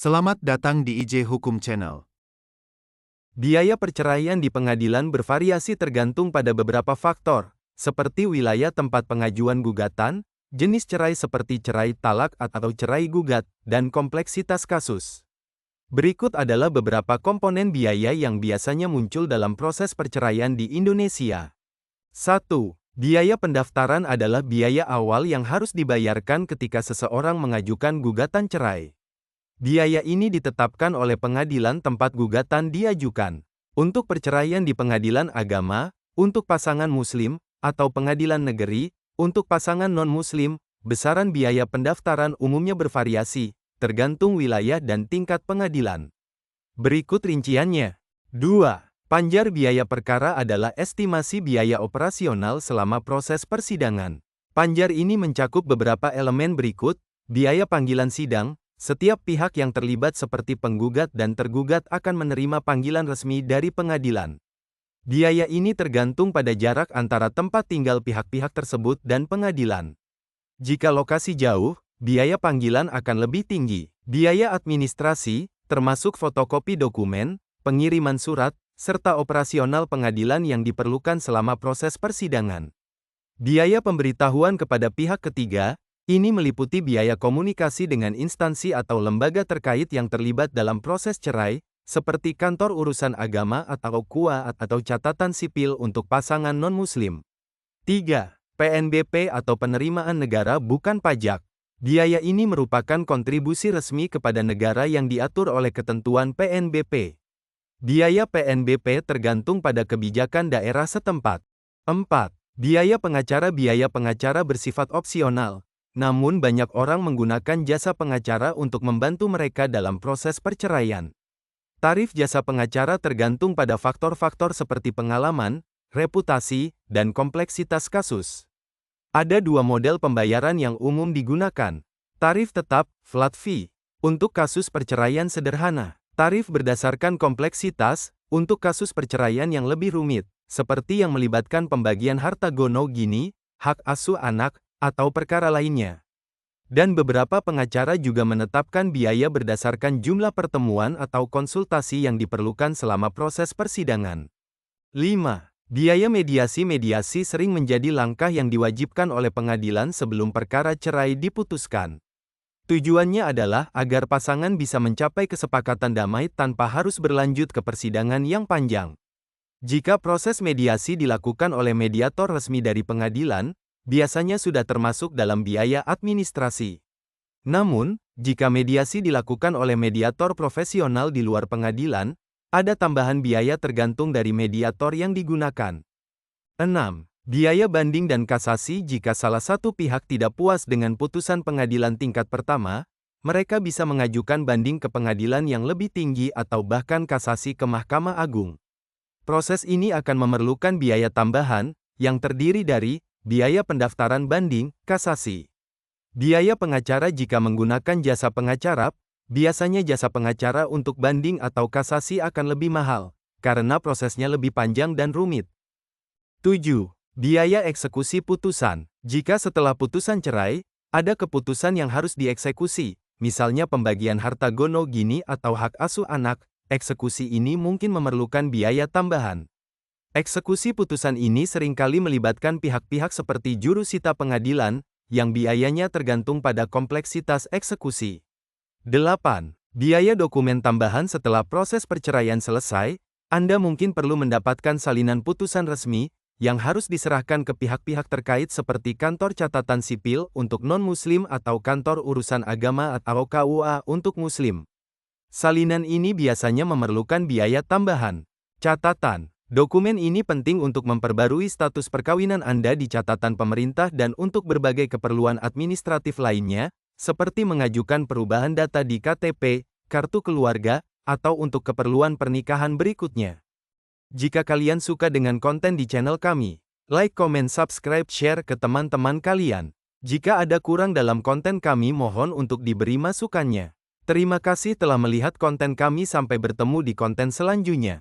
Selamat datang di IJ Hukum Channel. Biaya perceraian di pengadilan bervariasi tergantung pada beberapa faktor, seperti wilayah tempat pengajuan gugatan, jenis cerai seperti cerai talak atau cerai gugat, dan kompleksitas kasus. Berikut adalah beberapa komponen biaya yang biasanya muncul dalam proses perceraian di Indonesia. 1. Biaya pendaftaran adalah biaya awal yang harus dibayarkan ketika seseorang mengajukan gugatan cerai. Biaya ini ditetapkan oleh pengadilan tempat gugatan diajukan. Untuk perceraian di pengadilan agama, untuk pasangan muslim, atau pengadilan negeri, untuk pasangan non-muslim, besaran biaya pendaftaran umumnya bervariasi, tergantung wilayah dan tingkat pengadilan. Berikut rinciannya. 2. Panjar biaya perkara adalah estimasi biaya operasional selama proses persidangan. Panjar ini mencakup beberapa elemen berikut: biaya panggilan sidang. Setiap pihak yang terlibat seperti penggugat dan tergugat akan menerima panggilan resmi dari pengadilan. Biaya ini tergantung pada jarak antara tempat tinggal pihak-pihak tersebut dan pengadilan. Jika lokasi jauh, biaya panggilan akan lebih tinggi. Biaya administrasi, termasuk fotokopi dokumen, pengiriman surat, serta operasional pengadilan yang diperlukan selama proses persidangan. Biaya pemberitahuan kepada pihak ketiga, ini meliputi biaya komunikasi dengan instansi atau lembaga terkait yang terlibat dalam proses cerai, seperti kantor urusan agama atau KUA atau catatan sipil untuk pasangan non-muslim. 3. PNBP atau penerimaan negara bukan pajak. Biaya ini merupakan kontribusi resmi kepada negara yang diatur oleh ketentuan PNBP. Biaya PNBP tergantung pada kebijakan daerah setempat. 4. Biaya pengacara bersifat opsional. Namun banyak orang menggunakan jasa pengacara untuk membantu mereka dalam proses perceraian. Tarif jasa pengacara tergantung pada faktor-faktor seperti pengalaman, reputasi, dan kompleksitas kasus. Ada dua model pembayaran yang umum digunakan. Tarif tetap, flat fee, untuk kasus perceraian sederhana. Tarif berdasarkan kompleksitas, untuk kasus perceraian yang lebih rumit, seperti yang melibatkan pembagian harta gono gini, hak asuh anak, atau perkara lainnya. Dan beberapa pengacara juga menetapkan biaya berdasarkan jumlah pertemuan atau konsultasi yang diperlukan selama proses persidangan. 5. Biaya mediasi sering menjadi langkah yang diwajibkan oleh pengadilan sebelum perkara cerai diputuskan. Tujuannya adalah agar pasangan bisa mencapai kesepakatan damai tanpa harus berlanjut ke persidangan yang panjang. Jika proses mediasi dilakukan oleh mediator resmi dari pengadilan, biasanya sudah termasuk dalam biaya administrasi. Namun, jika mediasi dilakukan oleh mediator profesional di luar pengadilan, ada tambahan biaya tergantung dari mediator yang digunakan. 6. Biaya banding dan kasasi. Jika salah satu pihak tidak puas dengan putusan pengadilan tingkat pertama, mereka bisa mengajukan banding ke pengadilan yang lebih tinggi atau bahkan kasasi ke Mahkamah Agung. Proses ini akan memerlukan biaya tambahan, yang terdiri dari biaya pendaftaran banding, kasasi. Biaya pengacara. Jika menggunakan jasa pengacara, biasanya jasa pengacara untuk banding atau kasasi akan lebih mahal, karena prosesnya lebih panjang dan rumit. 7. Biaya eksekusi putusan. Jika setelah putusan cerai, ada keputusan yang harus dieksekusi, misalnya pembagian harta gono gini atau hak asuh anak, eksekusi ini mungkin memerlukan biaya tambahan. Eksekusi putusan ini seringkali melibatkan pihak-pihak seperti juru sita pengadilan, yang biayanya tergantung pada kompleksitas eksekusi. 8. Biaya dokumen tambahan. Setelah proses perceraian selesai, Anda mungkin perlu mendapatkan salinan putusan resmi, yang harus diserahkan ke pihak-pihak terkait seperti kantor catatan sipil untuk non-muslim atau kantor urusan agama atau KUA untuk muslim. Salinan ini biasanya memerlukan biaya tambahan. Catatan. Dokumen ini penting untuk memperbarui status perkawinan Anda di catatan pemerintah dan untuk berbagai keperluan administratif lainnya, seperti mengajukan perubahan data di KTP, kartu keluarga, atau untuk keperluan pernikahan berikutnya. Jika kalian suka dengan konten di channel kami, like, comment, subscribe, share ke teman-teman kalian. Jika ada kurang dalam konten kami, mohon untuk diberi masukannya. Terima kasih telah melihat konten kami. Sampai bertemu di konten selanjutnya.